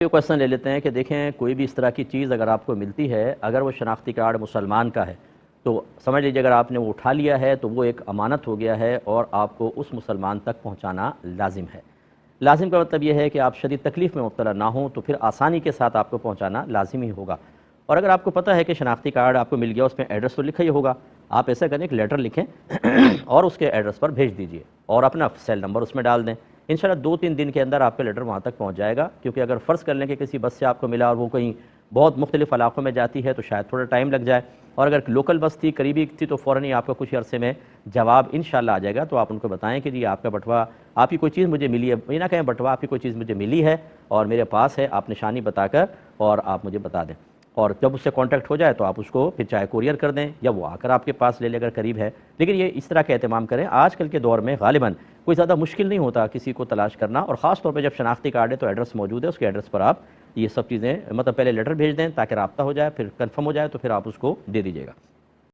ये क्वेश्चन ले लेते हैं कि देखें कोई भी इस तरह की चीज़ अगर आपको मिलती है, अगर वो शनाख्ती कार्ड मुसलमान का है तो समझ लीजिए अगर आपने वो उठा लिया है तो वो एक अमानत हो गया है और आपको उस मुसलमान तक पहुंचाना लाजिम है। लाजिम का मतलब ये है कि आप शदीद तकलीफ़ में मुब्तला ना हो तो फिर आसानी के साथ आपको पहुंचाना लाजिम ही होगा। और अगर आपको पता है कि शनाख्ती कार्ड आपको मिल गया, उसमें एड्रेस तो लिखा ही होगा, आप ऐसा करें एक लेटर लिखें और उसके एड्रेस पर भेज दीजिए और अपना सेल नंबर उसमें डाल दें। इंशाल्लाह 2-3 दिन के अंदर आपका लेटर वहाँ तक पहुँच जाएगा, क्योंकि अगर फ़र्ज़ कर लें कि किसी बस से आपको मिला और वो कहीं बहुत मुख्तलिफ़ इलाक़ों में जाती है तो शायद थोड़ा टाइम लग जाए, और अगर लोकल बस थी, करीबी थी, तो फ़ौरन ही आपका कुछ अरसे में जवाब इंशाल्लाह आ जाएगा। तो आप उनको बताएं कि जी आपका बटवा, आपकी कोई चीज़ मुझे मिली है, ये ना कहें बटवा आपकी कोई चीज़ मुझे मिली है और मेरे पास है, आप निशानी बताकर और आप मुझे बता दें। और जब उससे कांटेक्ट हो जाए तो आप उसको फिर चाहे कुरियर कर दें या वो आकर आपके पास ले ले अगर करीब है। लेकिन ये इस तरह का एहतमाम करें, आजकल के दौर में गालिबन कोई ज़्यादा मुश्किल नहीं होता किसी को तलाश करना, और ख़ास तौर पे जब शनाख्ती कार्ड है तो एड्रेस मौजूद है, उसके एड्रेस पर आप ये सब चीज़ें मतलब पहले लेटर भेज दें ताकि राब्ता हो जाए, फिर कन्फर्म हो जाए तो फिर आप उसको दे दीजिएगा।